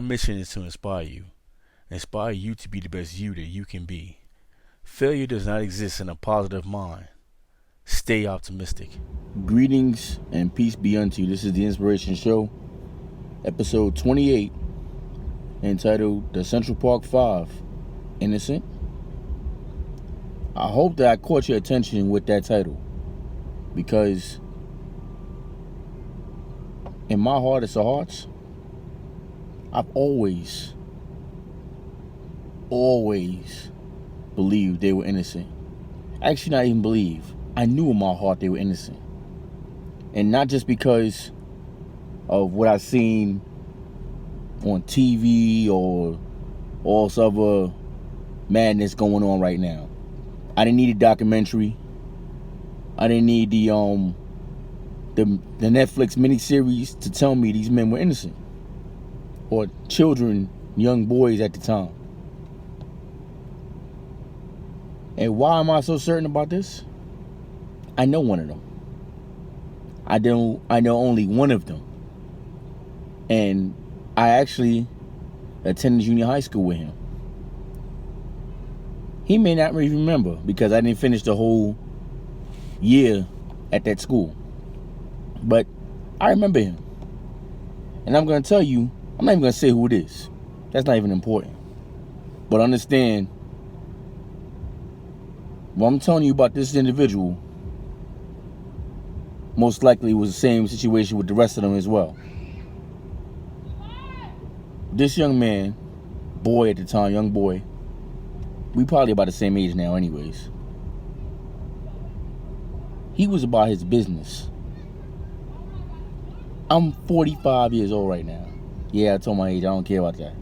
My mission is to inspire you to be the best you that you can be. Failure does not exist in a positive mind. Stay optimistic. Greetings and peace be unto you. This is the Inspiration Show, episode 28, entitled The Central Park 5, Innocent. I hope that I caught your attention with that title, because in my heart of hearts, I've always believed they were innocent. Actually, not even believe. I knew in my heart they were innocent. And not just because of what I've seen on TV or all this other madness going on right now. I didn't need a documentary. I didn't need the Netflix miniseries to tell me these men were innocent, or children, young boys at the time. And why am I so certain about this? I know one of them. I know only one of them. And I actually attended junior high school with him. He may not really remember because I didn't finish the whole year at that school. But I remember him. And I'm going to tell you, I'm not even going to say who it is. That's not even important. But understand, what I'm telling you about this individual most likely was the same situation with the rest of them as well. This young man, boy at the time, young boy, we probably about the same age now anyways. He was about his business. I'm 45 years old right now. Yeah, I told my age, I don't care about that.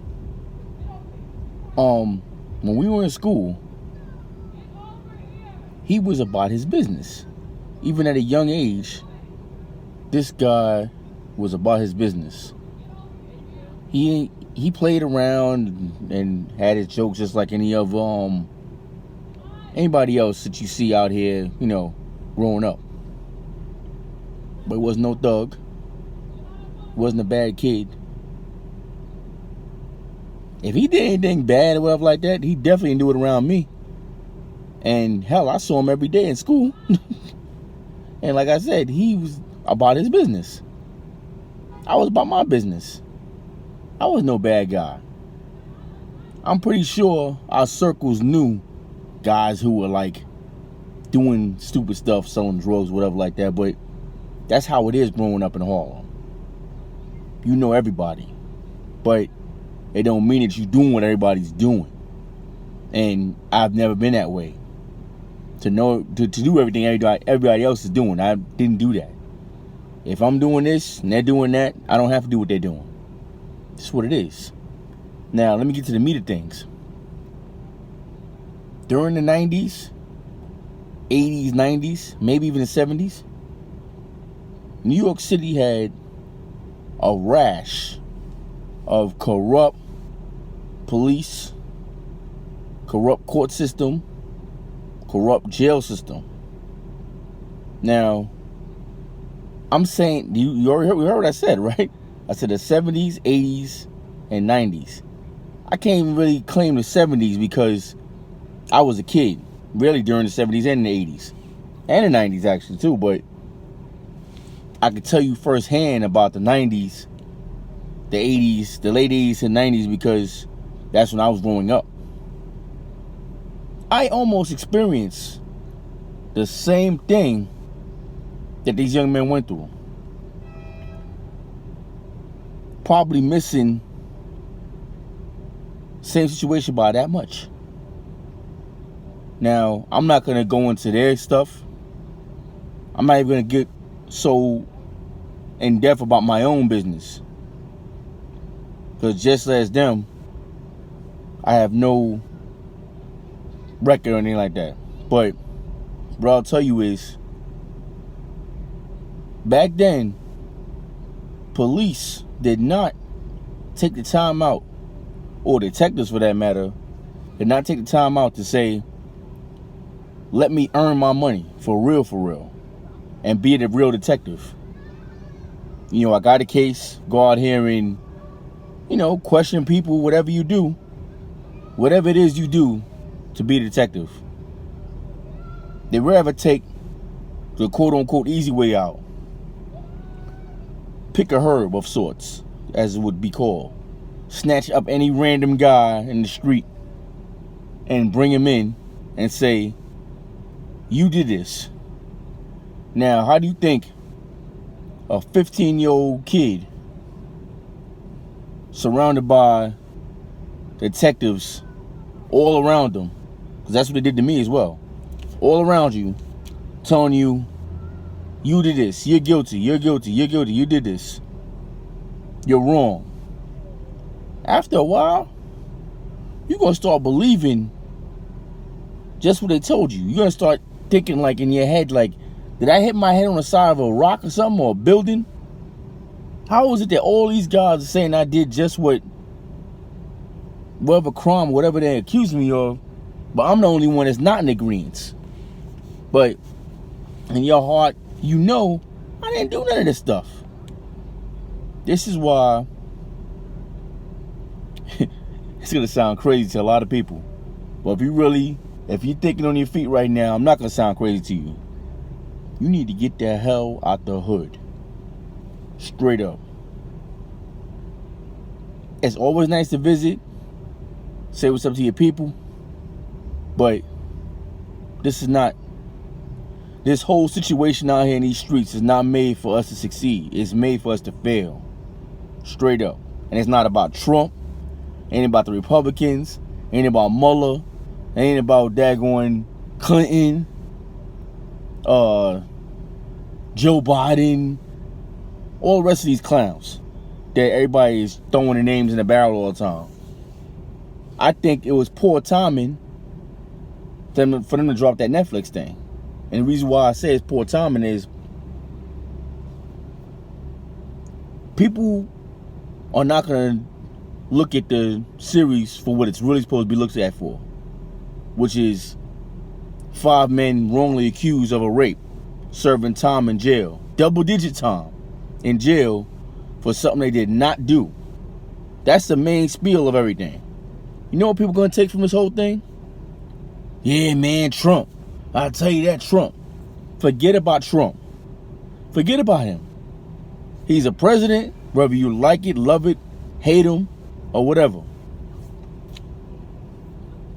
When we were in school, he was about his business. Even at a young age, this guy was about his business. He played around and had his jokes just like any of anybody else that you see out here, growing up. But he wasn't no thug. He wasn't a bad kid. If he did anything bad or whatever like that, he definitely didn't do it around me. And hell, I saw him every day in school. And like I said, he was about his business. I was about my business. I was no bad guy. I'm pretty sure our circles knew guys who were like doing stupid stuff, selling drugs, whatever like that. But that's how it is growing up in Harlem. You know everybody. But it don't mean that you're doing what everybody's doing. And I've never been that way. To do everything everybody else is doing. I didn't do that. If I'm doing this and they're doing that, I don't have to do what they're doing. That's what it is. Now, let me get to the meat of things. During the 90s, 80s, 90s, maybe even the 70s, New York City had a rash of corrupt police, corrupt court system, corrupt jail system. Now, I'm saying, you heard what I said, right? I said the 70s, 80s, and 90s. I can't even really claim the 70s because I was a kid, really, during the 70s and the 80s. And the 90s, actually, too. But I could tell you firsthand about the 90s, the 80s, the late 80s and 90s, because that's when I was growing up. I almost experienced the same thing that these young men went through. Probably missing same situation by that much. Now, I'm not going to go into their stuff. I'm not even going to get so in depth about my own business. Because just as them, I have no record or anything like that. But what I'll tell you is, back then, police did not take the time out, or detectives for that matter, did not take the time out to say, let me earn my money for real, and be the real detective. I got a case, go out here and question people, whatever you do, whatever it is you do to be a detective. They rather take the quote-unquote easy way out. Pick a herb of sorts, as it would be called. Snatch up any random guy in the street and bring him in and say, you did this. Now, how do you think a 15-year-old kid surrounded by detectives all around them, because that's what they did to me as well, all around you, telling you, you did this, you're guilty, you did this, you're wrong. After a while, you're going to start believing just what they told you. You're going to start thinking like in your head, like, did I hit my head on the side of a rock or something, or a building? How is it that all these guys are saying I did just whatever crime, whatever they accuse me of, but I'm the only one that's not in agreement? But in your heart, I didn't do none of this stuff. This is why it's going to sound crazy to a lot of people. But if you're thinking on your feet right now, I'm not going to sound crazy to you. You need to get the hell out the hood. Straight up. It's always nice to visit, say what's up to your people, but this whole situation out here in these streets is not made for us to succeed. It's made for us to fail. Straight up. And it's not about Trump, ain't about the Republicans, ain't about Mueller, ain't about daggone Clinton, Joe Biden, all the rest of these clowns that everybody is throwing their names in the barrel all the time. I think it was poor timing for them to drop that Netflix thing. And the reason why I say it's poor timing is people are not going to look at the series for what it's really supposed to be looked at for, which is 5 men wrongly accused of a rape, serving time in jail, double-digit time in jail for something they did not do. That's the main spiel of everything. You know what people are going to take from this whole thing? Yeah, man, Trump. I'll tell you that, Trump. Forget about Trump. Forget about him. He's a president, whether you like it, love it, hate him, or whatever.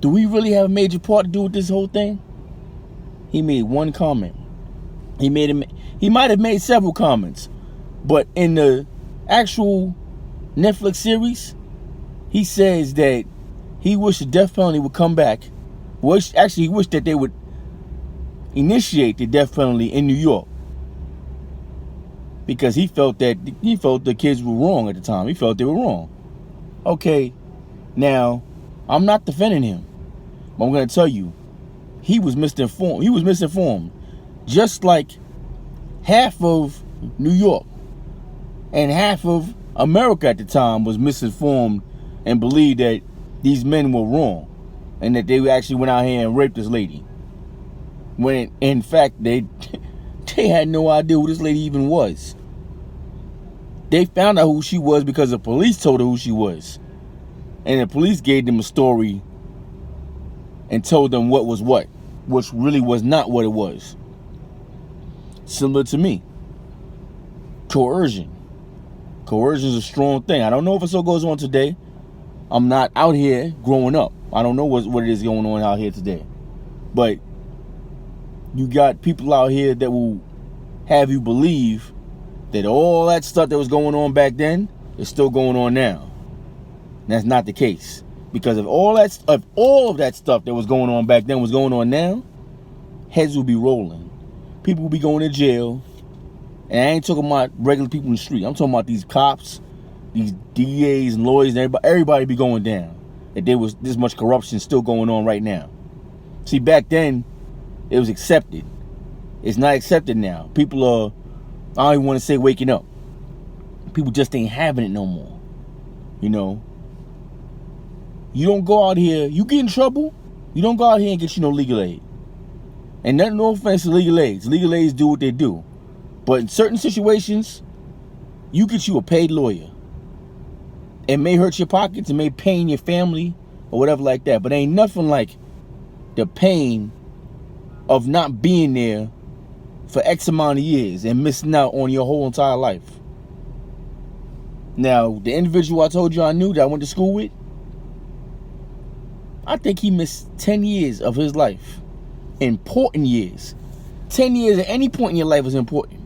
Do we really have a major part to do with this whole thing? He made one comment. He might have made several comments, but in the actual Netflix series, he says that he wished the death penalty would come back. He wished that they would initiate the death penalty in New York, because he felt the kids were wrong at the time. He felt they were wrong. Okay, now I'm not defending him, but I'm going to tell you, he was misinformed. He was misinformed, just like half of New York and half of America at the time was misinformed and believed that these men were wrong and that they actually went out here and raped this lady, when in fact they had no idea who this lady even was. They found out who she was because the police told her who she was, and the police gave them a story and told them what was what, which really was not what it was. Similar to me. Coercion is a strong thing. I don't know if it still goes on today. I'm not out here growing up. I don't know what it is going on out here today. But you got people out here that will have you believe that all that stuff that was going on back then is still going on now. And that's not the case. Because if all of that stuff that was going on back then was going on now, heads will be rolling. People will be going to jail. And I ain't talking about regular people in the street. I'm talking about these cops, these DAs and lawyers, and everybody be going down. That there was this much corruption still going on right now. See, back then, it was accepted. It's not accepted now. People are, I don't even want to say waking up. People just ain't having it no more. You know? You don't go out here, you get in trouble, you don't go out here and get no legal aid. And no offense to legal aids. Legal aids do what they do. But in certain situations, you get you a paid lawyer. It may hurt your pockets, it may pain your family or whatever like that, but ain't nothing like the pain of not being there for X amount of years and missing out on your whole entire life. Now, the individual I told you I knew that I went to school with, I think he missed 10 years of his life. Important years. 10 years at any point in your life is important.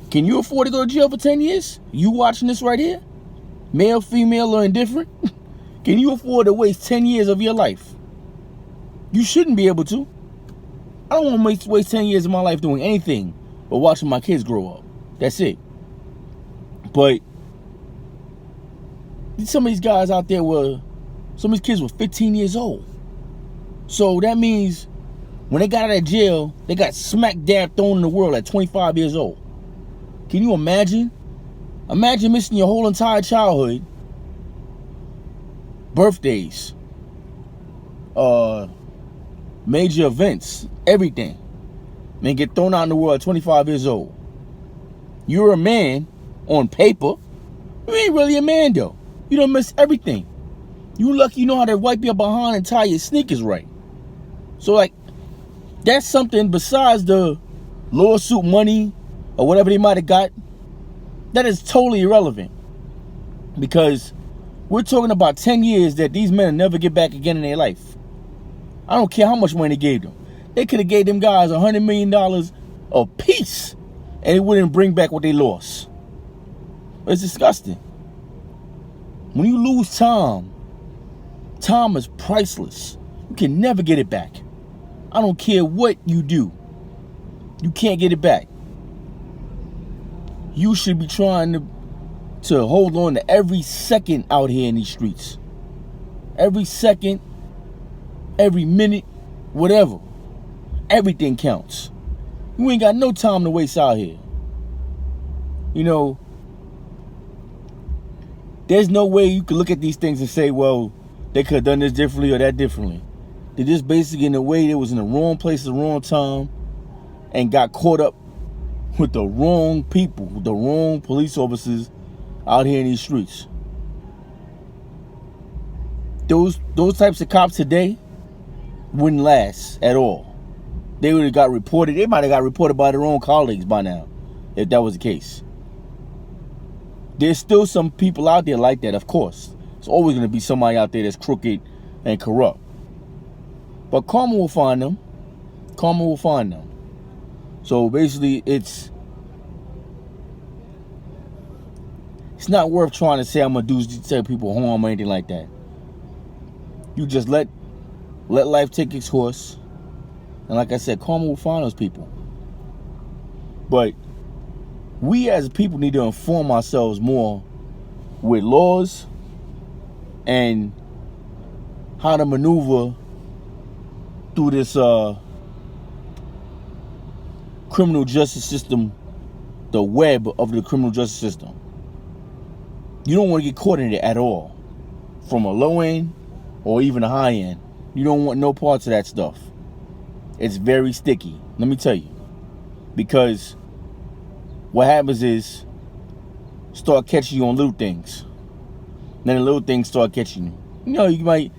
Can you afford to go to jail for 10 years? You watching this right here? Male, female, or indifferent? Can you afford to waste 10 years of your life? You shouldn't be able to. I don't want to waste 10 years of my life doing anything but watching my kids grow up. That's it. But some of these guys out there some of these kids were 15 years old. So that means when they got out of jail, they got smack dab thrown in the world at 25 years old. Can you imagine? Imagine missing your whole entire childhood, birthdays, major events, everything, and get thrown out in the world at 25 years old. You're a man on paper. You ain't really a man though. You done miss everything. You lucky you know how to wipe your behind and tie your sneakers right. So like, that's something besides the lawsuit money or whatever they might have got. That is totally irrelevant. Because we're talking about 10 years that these men will never get back again in their life. I don't care how much money they gave them. They could have gave them guys $100 million a piece and it wouldn't bring back what they lost. It's disgusting. When you lose time is priceless. You can never get it back. I don't care what you do. You can't get it back. You should be trying to hold on to every second out here in these streets. Every second, every minute, whatever. Everything counts. You ain't got no time to waste out here. You know, there's no way you can look at these things and say, well, they could have done this differently or that differently. They just basically in a way they was in the wrong place at the wrong time and got caught up with the wrong people, with the wrong police officers out here in these streets. Those types of cops today wouldn't last at all. They would have got reported. They might have got reported by their own colleagues by now, if that was the case. There's still some people out there like that, of course. There's always going to be somebody out there that's crooked and corrupt. But karma will find them. Karma will find them. So basically, it's not worth trying to say I'm going to tell people harm or anything like that. You just let life take its course. And like I said, karma will find those people. But we as people need to inform ourselves more with laws and how to maneuver through this criminal justice system, the web of the criminal justice system. You don't want to get caught in it at all, from a low end or even a high end. You don't want no parts of that stuff. It's very sticky, let me tell you, because what happens is start catching you on little things. Then the little things start catching you. You know, you might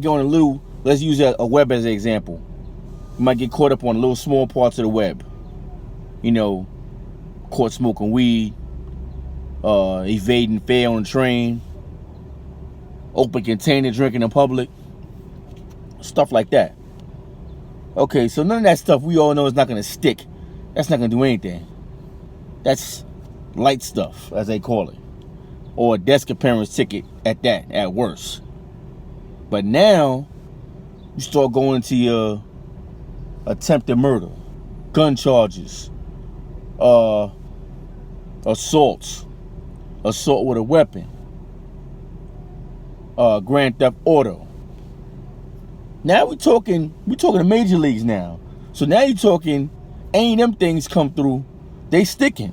get on a little, let's use a web as an example. You might get caught up on little small parts of the web. You know, caught smoking weed, evading fare on the train, open container drinking in public, stuff like that. Okay, so none of that stuff we all know is not going to stick. That's not going to do anything. That's light stuff, as they call it. Or a desk appearance ticket at that, at worst. But now, you start going into your attempted murder, gun charges, assault with a weapon, grand theft auto. Now we talking the major leagues now. So now you're talking, ain't them things come through, they sticking.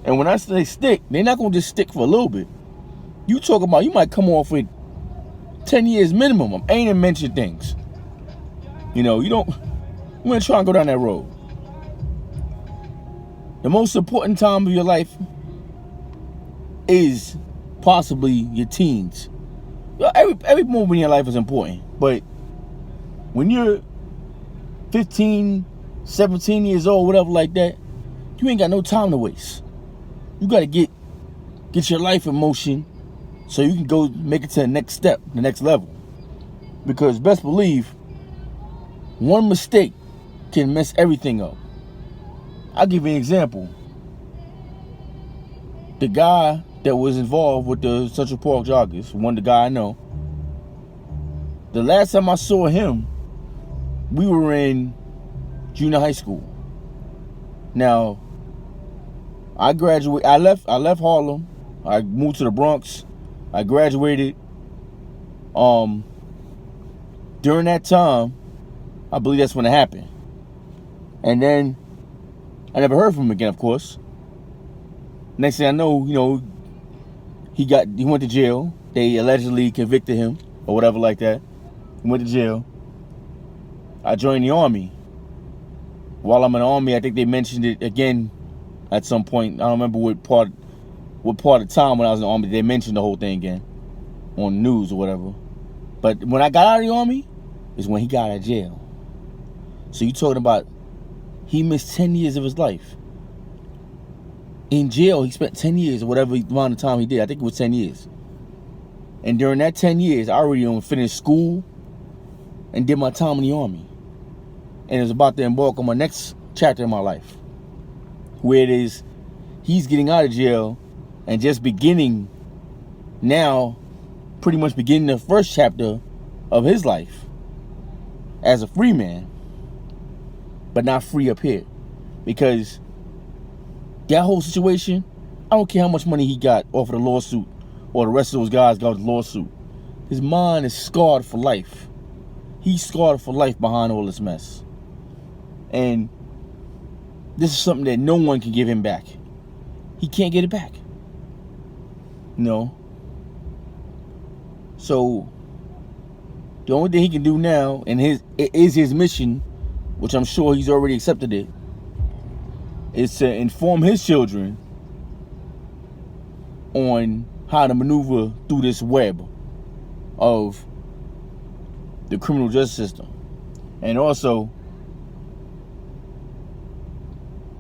And when I say stick, they're not gonna just stick for a little bit. You talk about you might come off with 10 years minimum. I ain't even mention things. You know, you ain't trying to go down that road. The most important time of your life is possibly your teens. Every moment in your life is important, but when you're 15, 17 years old, whatever like that, you ain't got no time to waste. You got to get your life in motion so you can go make it to the next step, the next level. Because best believe, one mistake can mess everything up. I'll give you an example. The guy that was involved with the Central Park joggers, the guy I know, the last time I saw him, we were in junior high school. Now, I left Harlem. I moved to the Bronx. I graduated. During that time, I believe that's when it happened. And then I never heard from him again, of course. Next thing I know, he went to jail. They allegedly convicted him or whatever like that. He went to jail. I joined the Army. While I'm in the Army, I think they mentioned it again at some point. I don't remember what part of time when I was in the Army they mentioned the whole thing again on the news or whatever. But when I got out of the Army is when he got out of jail. So you talking about he missed 10 years of his life. In jail, he spent 10 years or whatever amount of time he did. I think it was 10 years. And during that 10 years, I already finished school and did my time in the Army. And it was about to embark on my next chapter in my life. Where it is, he's getting out of jail and just beginning now, pretty much beginning the first chapter of his life as a free man. But not free up here. Because that whole situation, I don't care how much money he got off of the lawsuit or the rest of those guys got with the lawsuit. His mind is scarred for life. He's scarred for life behind all this mess. And this is something that no one can give him back. He can't get it back. No. So the only thing he can do now, and his mission, which I'm sure he's already accepted it, is to inform his children on how to maneuver through this web of the criminal justice system. And also,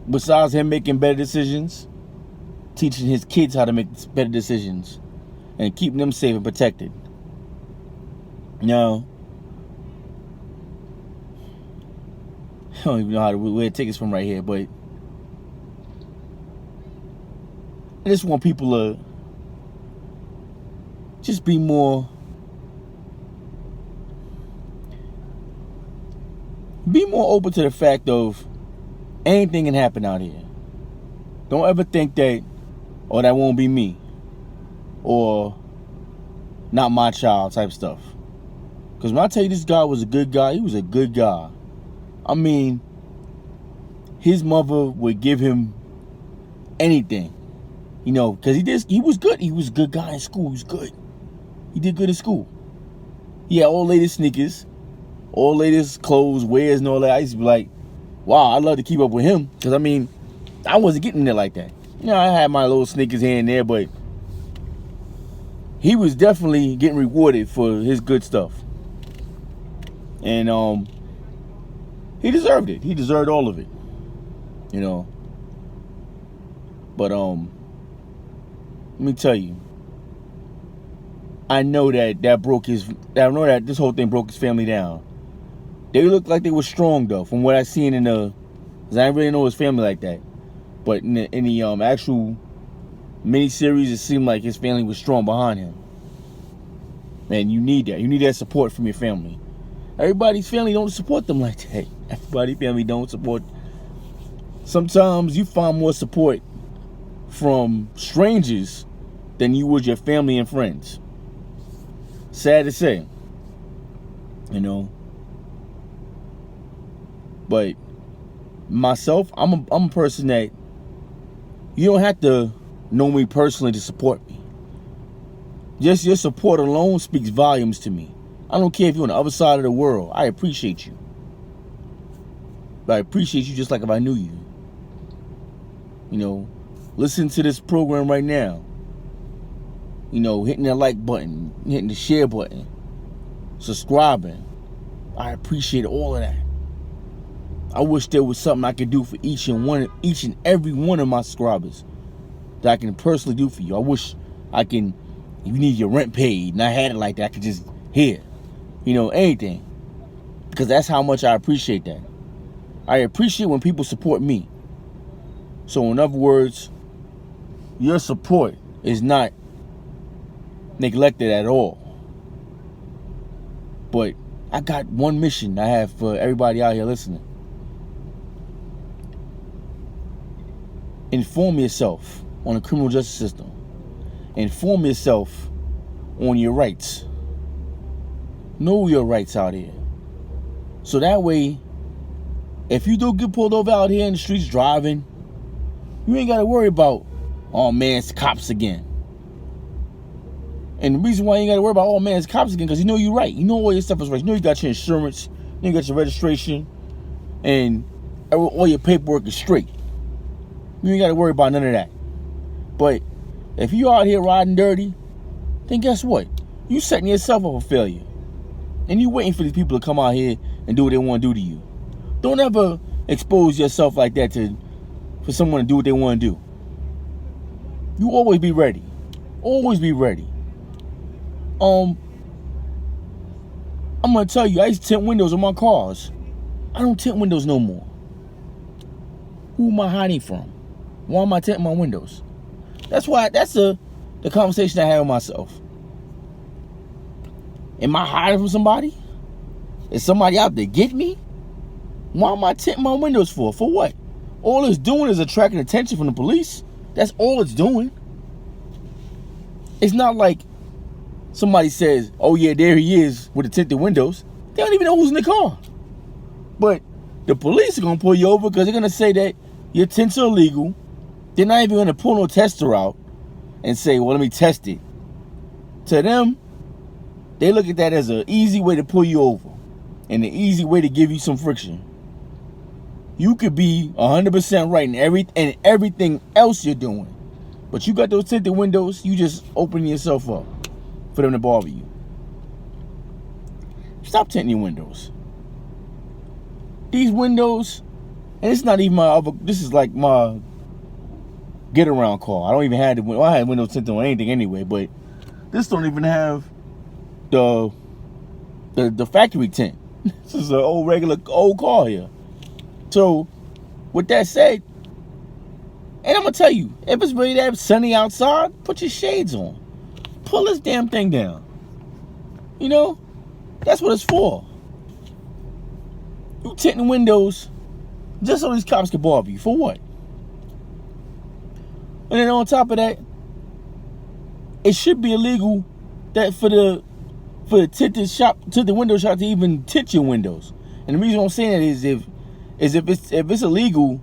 besides him making better decisions, teaching his kids how to make better decisions and keeping them safe and protected. Now, I don't even know where to take this from right here, but I just want people to just be more open to the fact of anything can happen out here. Don't ever think that, oh, that won't be me, or not my child type stuff. Because when I tell you this guy was a good guy, he was a good guy. I mean, his mother would give him anything, because he was good. He was a good guy in school. He was good. He did good in school. He had all latest sneakers, all latest clothes, wares, and all that. I used to be like, wow, I'd love to keep up with him. Because, I wasn't getting there like that. I had my little sneakers here and there, but he was definitely getting rewarded for his good stuff. And he deserved it. He deserved all of it. But let me tell you, I know that this whole thing broke his family down. They looked like they were strong though, from what I seen in the, cause I didn't really know his family like that. But in the actual miniseries, it seemed like his family was strong behind him. Man, you need that. You need that support from your family. Everybody's family don't support them like that. Everybody's family don't support. Sometimes you find more support from strangers than you would your family and friends. Sad to say. But myself, I'm a person that you don't have to know me personally to support me. Just your support alone speaks volumes to me. I don't care if you're on the other side of the world. I appreciate you. But I appreciate you just like if I knew you. Listen to this program right now. hitting that like button, hitting the share button, subscribing. I appreciate all of that. I wish there was something I could do for each and every one of my subscribers that I can personally do for you. I wish I can, if you need your rent paid and I had it like that, I could just hear, anything. Because that's how much I appreciate that. I appreciate when people support me. So in other words, your support is not neglected at all. But I got one mission I have for everybody out here listening. Inform yourself on the criminal justice system. Inform yourself on your rights. Know your rights out here. So that way, if you do get pulled over out here in the streets driving, you ain't got to worry about, oh man, it's cops again. And the reason why you ain't got to worry about, oh man, it's cops again, because you know you're right. You know all your stuff is right. You know you got your insurance, you got your registration, and all your paperwork is straight. You ain't got to worry about none of that. But if you out here riding dirty, then guess what? You setting yourself up for failure. And you waiting for these people to come out here and do what they want to do to you. Don't ever expose yourself like that for someone to do what they want to do. You always be ready. Always be ready. I'm gonna tell you, I used to tint windows on my cars. I don't tint windows no more. Who am I hiding from? Why am I tinting my windows? That's the conversation I have with myself. Am I hiding from somebody? Is somebody out there get me? Why am I tinting my windows for? For what? All it's doing is attracting attention from the police. That's all it's doing. It's not like somebody says, oh yeah, there he is with the tinted windows. They don't even know who's in the car. But the police are going to pull you over because they're going to say that your tints are illegal. They're not even going to pull no tester out and say, well, let me test it. To them, they look at that as an easy way to pull you over and an easy way to give you some friction. You could be 100% right in everything else you're doing. But you got those tinted windows, you just opening yourself up for them to bother you. Stop tinting your windows. These windows, and it's not even this is like my get around car. I don't even have I had windows tinted on anything anyway, but this don't even have the factory tint. This is an old car here. So, with that said, and I'm gonna tell you, if it's really that sunny outside, put your shades on. Pull this damn thing down. That's what it's for. You tinting windows just so these cops can bother you. For what? And then on top of that, it should be illegal that for the tinted window shop to even tint your windows. And the reason I'm saying that is if it's illegal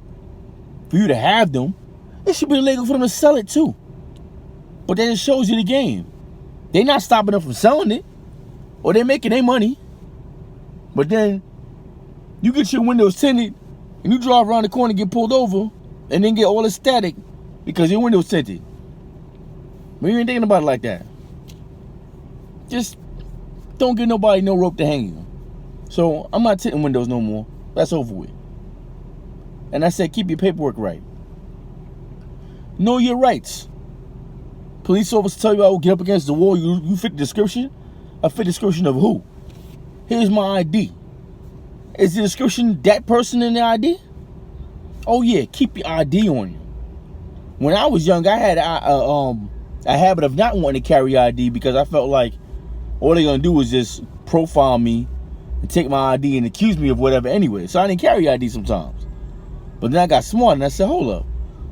for you to have them, it should be illegal for them to sell it too. But that just shows you the game. They're not stopping them from selling it, or they're making their money. But then you get your windows tinted and you drive around the corner and get pulled over and then get all the static because your window's tinted. But you ain't thinking about it like that. Just don't give nobody no rope to hang you. So I'm not tinting windows no more. That's over with. And I said, keep your paperwork right. Know your rights. Police officers tell you I will get up against the wall. You fit the description? I fit the description of who? Here's my ID. Is the description that person in the ID? Oh yeah, keep your ID on you. When I was young, I had a habit of not wanting to carry ID because I felt like all they're gonna do is just profile me and take my ID and accuse me of whatever anyway. So I didn't carry ID sometimes. But then I got smart and I said, hold up,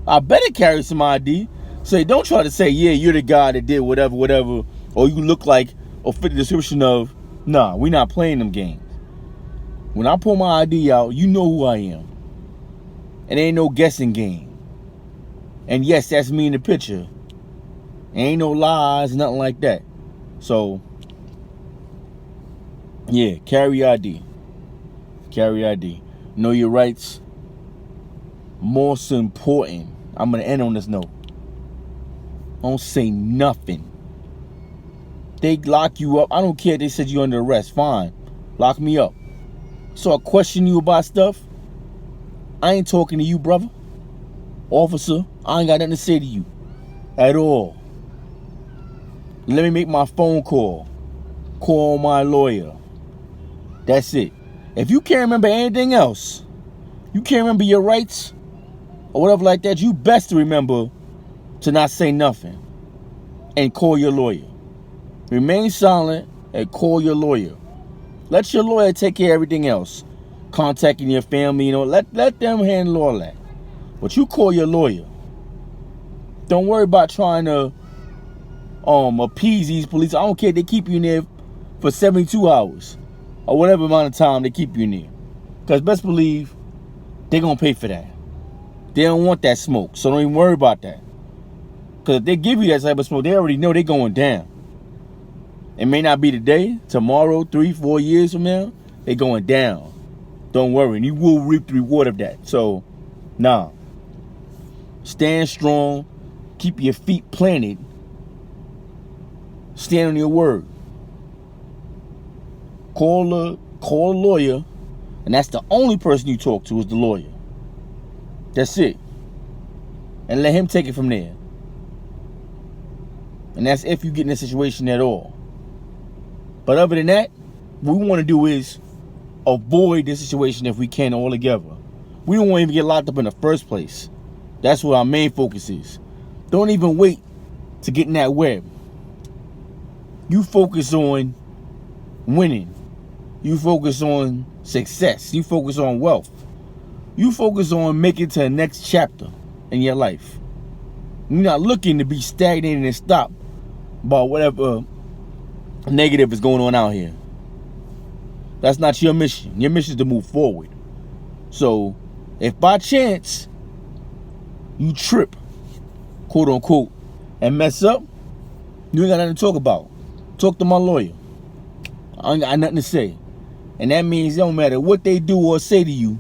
I better carry some ID. So don't try to say, yeah, you're the guy that did whatever, or you look like or fit the description of. Nah, we're not playing them games. When I pull my ID out, you know who I am. And ain't no guessing game. And yes, that's me in the picture. Ain't no lies, nothing like that. So, yeah, carry ID. Carry ID. Know your rights. Most important, I'm going to end on this note. Don't say nothing They lock you up. I don't care if they said you're under arrest. Fine. Lock me up. So I question you about stuff. I ain't talking to you, brother. Officer, I ain't got nothing to say to you. At all. Let me make my phone call. Call my lawyer. That's it. If you can't remember anything else, you can't remember your rights or whatever like that, you best to remember to not say nothing and call your lawyer. Remain silent and call your lawyer. Let your lawyer take care of everything else. Contacting your family, let them handle all that. But you call your lawyer. Don't worry about trying to appease these police. I don't care if they keep you in there for 72 hours or whatever amount of time they keep you in there. Because best believe they're going to pay for that. They don't want that smoke, so don't even worry about that. Because if they give you that type of smoke, they already know they're going down. It may not be today, tomorrow, 3-4 years from now, they're going down. Don't worry, and you will reap the reward of that. So, nah. Stand strong. Keep your feet planted. Stand on your word. Call a lawyer, and that's the only person you talk to is the lawyer. That's it. And let him take it from there. And that's if you get in a situation at all. But other than that, what we want to do is avoid this situation if we can altogether. We don't want to even get locked up in the first place. That's what our main focus is. Don't even wait to get in that web. You focus on winning. You focus on success. You focus on wealth. You focus on making it to the next chapter in your life. You're not looking to be stagnated and stopped by whatever negative is going on out here. That's not your mission. Your mission is to move forward. So, if by chance you trip, quote unquote, and mess up, you ain't got nothing to talk about. Talk to my lawyer. I ain't got nothing to say. And that means it don't matter what they do or say to you,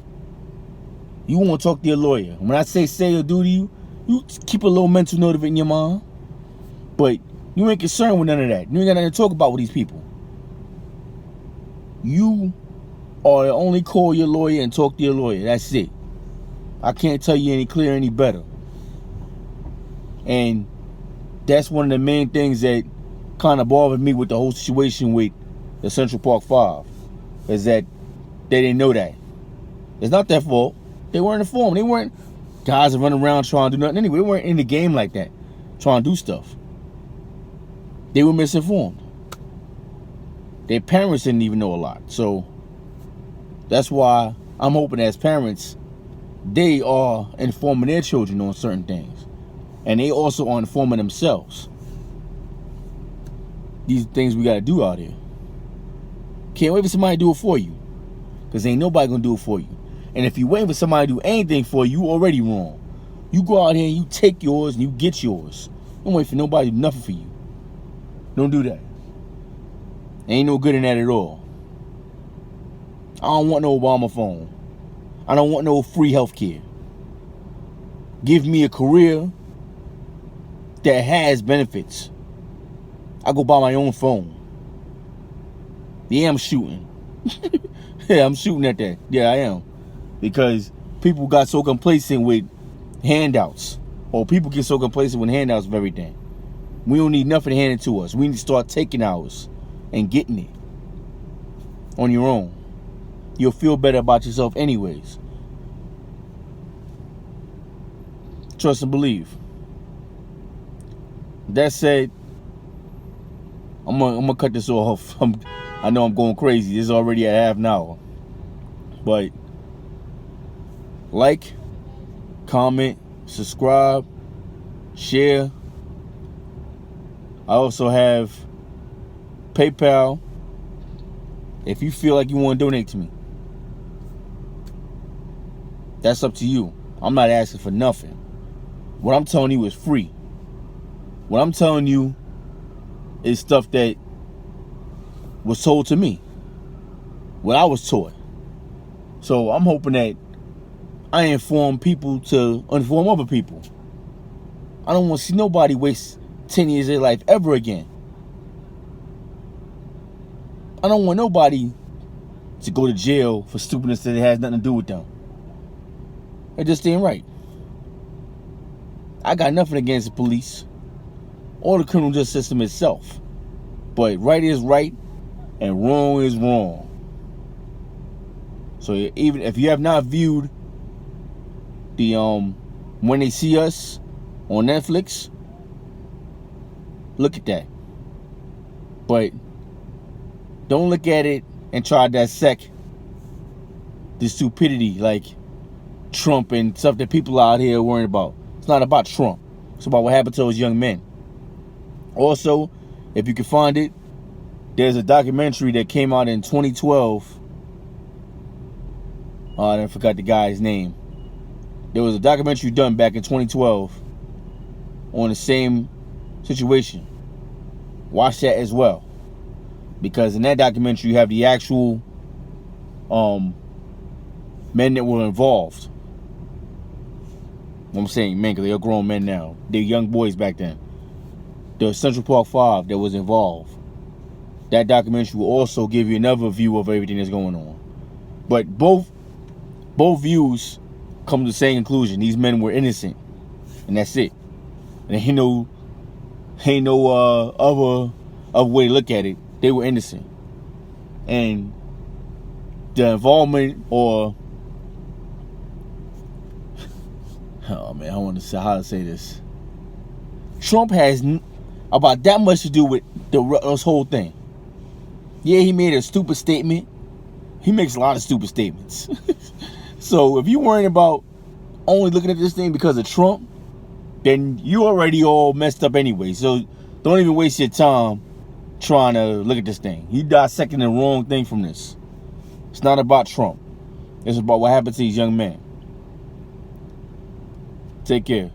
you want to talk to your lawyer. When I say or do to you, you keep a little mental note of it in your mind. But you ain't concerned with none of that. You ain't got nothing to talk about with these people. You are to only call your lawyer and talk to your lawyer. That's it. I can't tell you any clearer, any better. And that's one of the main things that kind of bothered me with the whole situation with the Central Park 5. Is that they didn't know that. It's not their fault. They weren't informed. They weren't guys that run around trying to do nothing anyway. They weren't in the game like that, trying to do stuff. They were misinformed. Their parents didn't even know a lot. So that's why I'm hoping as parents, they are informing their children on certain things. And they also are informing themselves. These things we got to do out here. Can't wait for somebody to do it for you. Because ain't nobody going to do it for you. And if you waiting for somebody to do anything for you, you already wrong. You go out here and you take yours and you get yours. Don't wait for nobody to do nothing for you. Don't do that. Ain't no good in that at all. I don't want no Obama phone. I don't want no free health care. Give me a career that has benefits. I go buy my own phone. Yeah, I'm shooting. Yeah, I'm shooting at that. Yeah, I am. Because people got so complacent with handouts. Or people get so complacent with handouts of everything. We don't need nothing handed to us. We need to start taking ours and getting it on your own. You'll feel better about yourself anyways. Trust and believe. That said, I'm gonna cut this off. I know I'm going crazy. This is already a half an hour. But like, comment, subscribe, share. I also have PayPal if you feel like you want to donate to me. That's up to you. I'm not asking for nothing. What I'm telling you is free. What I'm telling you is stuff that was told to me. What I was taught. So I'm hoping that I inform people to inform other people. I don't want to see nobody waste 10 years of their life ever again. I don't want nobody to go to jail for stupidness that has nothing to do with them. It just ain't right. I got nothing against the police or the criminal justice system itself. But right is right and wrong is wrong. So even if you have not viewed the When They See Us on Netflix, look at that. But don't look at it and try to dissect the stupidity like Trump and stuff that people out here are worrying about. It's not about Trump. It's about what happened to those young men. Also, if you can find it, there's a documentary that came out in 2012. I forgot the guy's name. There was a documentary done back in 2012 on the same situation. Watch that as well. Because in that documentary, you have the actual men that were involved. I'm saying men because they're grown men now. They're young boys back then. The Central Park 5 that was involved. That documentary will also give you another view of everything that's going on. But both views come to the same conclusion. These men were innocent. And that's it. And ain't no other way to look at it. They were innocent. And the involvement or oh man, I want to say how to say this. Trump has about that much to do with this whole thing. Yeah, he made a stupid statement. He makes a lot of stupid statements. So if you're worrying about only looking at this thing because of Trump, then you already all messed up anyway. So don't even waste your time trying to look at this thing. You dissecting the wrong thing from this. It's not about Trump. It's about what happened to these young men. Take care.